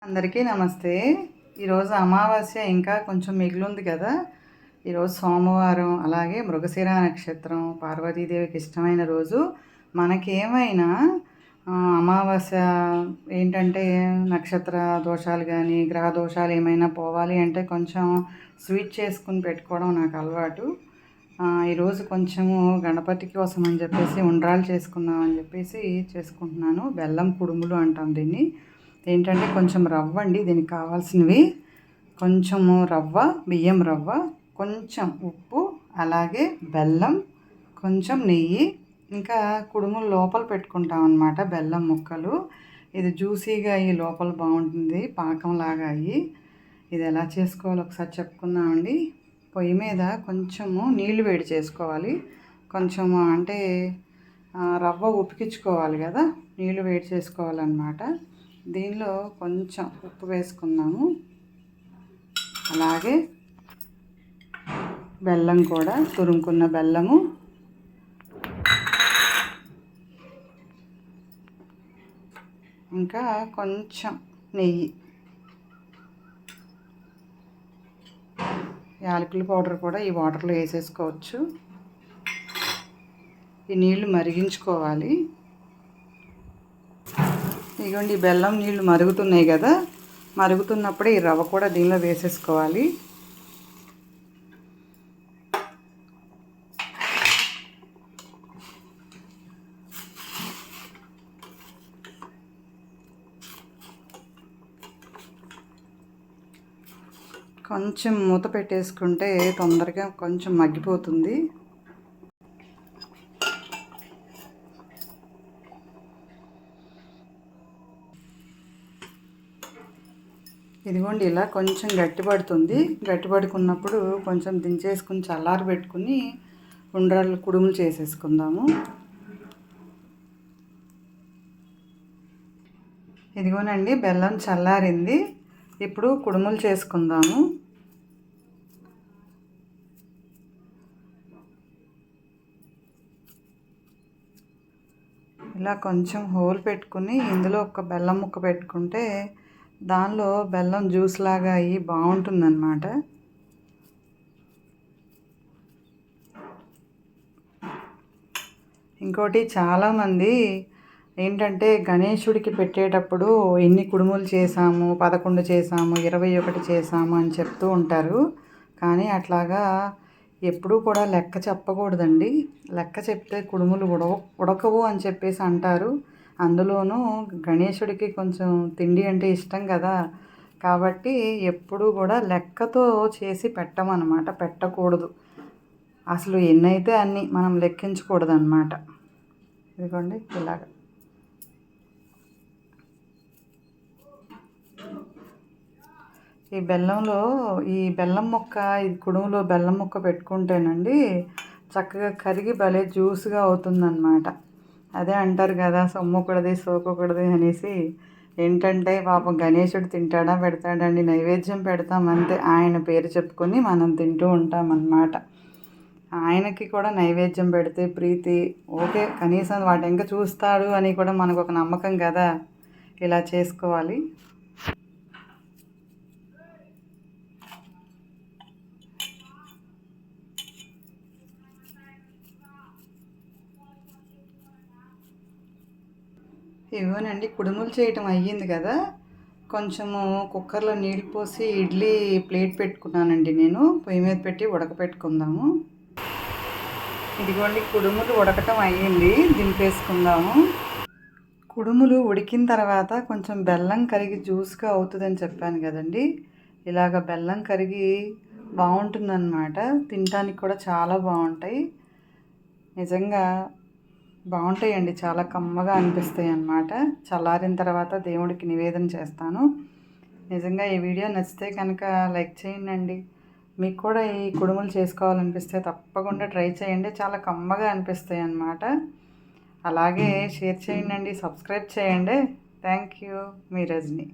అందరికీ నమస్తే. ఈరోజు అమావాస్య ఇంకా కొంచెం మిగిలింది కదా. ఈరోజు సోమవారం, అలాగే మృగశిర నక్షత్రం, పార్వతీదేవికి ఇష్టమైన రోజు. మనకేమైనా అమావాస్య ఏంటంటే నక్షత్ర దోషాలు కానీ గ్రహ దోషాలు ఏమైనా పోవాలి అంటే కొంచెం స్వీట్ చేసుకుని పెట్టుకోవడం నాకు అలవాటు. ఈరోజు కొంచెము గణపతి కోసం అని చెప్పేసి ఉండ్రాలు చేసుకుందాం అని చెప్పేసి చేసుకుంటున్నాను. బెల్లం కుడుములు అంటాం దీన్ని. ఏంటంటే కొంచెం రవ్వ అండి దీనికి కావాల్సినవి. కొంచెము రవ్వ, బియ్యం రవ్వ, కొంచెం ఉప్పు, అలాగే బెల్లం, కొంచెం నెయ్యి, ఇంకా కుడుములు లోపల పెట్టుకుంటాం అన్నమాట. బెల్లం ముక్కలు ఇది జ్యూసీగా అయ్యి లోపల బాగుంటుంది, పాకంలాగా అయ్యి. ఇది ఎలా చేసుకోవాలో ఒకసారి చెప్పుకుందామండి. పొయ్యి మీద కొంచెము నీళ్లు వేడి చేసుకోవాలి. కొంచెము అంటే రవ్వ ఉపికించుకోవాలి కదా, నీళ్లు వేడి చేసుకోవాలన్నమాట. దీనిలో కొంచెం ఉప్పు వేసుకుందాము. అలాగే బెల్లం కూడా, తురుముకున్న బెల్లము, ఇంకా కొంచెం నెయ్యి, యాలకుల పౌడర్ కూడా ఈ వాటర్లో వేసేసుకోవచ్చు. ఈ నీళ్లు మరిగించుకోవాలి. ఇదిగోండి ఈ బెల్లం నీళ్ళు మరుగుతున్నాయి కదా, మరుగుతున్నప్పుడే ఈ రవ్వ కూడా దీనిలో వేసేసుకోవాలి. కొంచెం మూత పెట్టేసుకుంటే తొందరగా కొంచెం మగ్గిపోతుంది. ఇదిగోండి ఇలా కొంచెం గట్టిపడుతుంది. గట్టిపడుకున్నప్పుడు కొంచెం దించేసుకుని చల్లారి పెట్టుకుని ఉండ్రాళ్ళు కుడుములు చేసేసుకుందాము. ఇదిగోనండి బెల్లం చల్లారింది. ఇప్పుడు కుడుములు చేసుకుందాము. ఇలా కొంచెం హోల్ పెట్టుకుని ఇందులో ఒక బెల్లం ముక్క పెట్టుకుంటే దానిలో బెల్లం జ్యూస్ లాగా అయ్యి బాగుంటుందన్నమాట. ఇంకోటి చాలామంది ఏంటంటే గణేశుడికి పెట్టేటప్పుడు ఎన్ని కుడుములు చేసాము, 11 చేసాము, 21 చేసాము అని చెప్తూ ఉంటారు. కానీ అట్లాగా ఎప్పుడూ కూడా లెక్క చెప్పకూడదండి. లెక్క చెప్తే కుడుములు ఉడకవు అని చెప్పేసి అంటారు. అందులోనూ గణేశుడికి కొంచెం తిండి అంటే ఇష్టం కదా, కాబట్టి ఎప్పుడూ కూడా లెక్కతో చేసి పెట్టమన్నమాట, పెట్టకూడదు. అసలు ఎన్నైతే అన్నీ మనం లెక్కించకూడదు అన్నమాట. ఇదిగోండి ఇలాగ ఈ బెల్లంలో ఈ బెల్లం ముక్క, ఈ కుడుములో బెల్లం ముక్క పెట్టుకుంటేనండి చక్కగా కరిగి భలే జ్యూస్గా అవుతుందన్నమాట. అదే అంటారు కదా సొమ్మొకటిది సోకొకటిది అనేసి. ఏంటంటే పాపం గణేశుడు తింటాడా పెడతాడండి, నైవేద్యం పెడతామంతే. ఆయన పేరు చెప్పుకొని మనం తింటూ ఉంటామన్నమాట. ఆయనకి కూడా నైవేద్యం పెడితే ప్రీతి. ఓకే, కనీసం వాటి ఇంకా చూస్తాడు అని కూడా మనకు ఒక నమ్మకం కదా. ఇలా చేసుకోవాలి. ఇవ్వనండి కుడుములు చేయటం అయ్యింది కదా. కొంచెము కుక్కర్లో నీళ్ళు పోసి ఇడ్లీ ప్లేట్ పెట్టుకున్నానండి నేను. పొయ్యి మీద పెట్టి ఉడకపెట్టుకుందాము. ఇదిగోండి కుడుములు ఉడకటం అయ్యింది, దింపేసుకుందాము. కుడుములు ఉడికిన తర్వాత కొంచెం బెల్లం కరిగి జ్యూస్గా అవుతుందని చెప్పాను కదండి. ఇలాగ బెల్లం కరిగి బాగుంటుందన్నమాట. తినడానికి కూడా చాలా బాగుంటాయి. నిజంగా బాగుంటాయండి, చాలా కమ్మగా అనిపిస్తాయి అన్నమాట. చల్లారిన తర్వాత దేవుడికి నివేదన చేస్తాను. నిజంగా ఈ వీడియో నచ్చితే కనుక లైక్ చేయండి. మీకు కూడా ఈ కుడుములు చేసుకోవాలనిపిస్తే తప్పకుండా ట్రై చేయండి, చాలా కమ్మగా అనిపిస్తాయి అన్నమాట. అలాగే షేర్ చేయండి, సబ్స్క్రైబ్ చేయండి. థ్యాంక్ యూ, మీ రజని.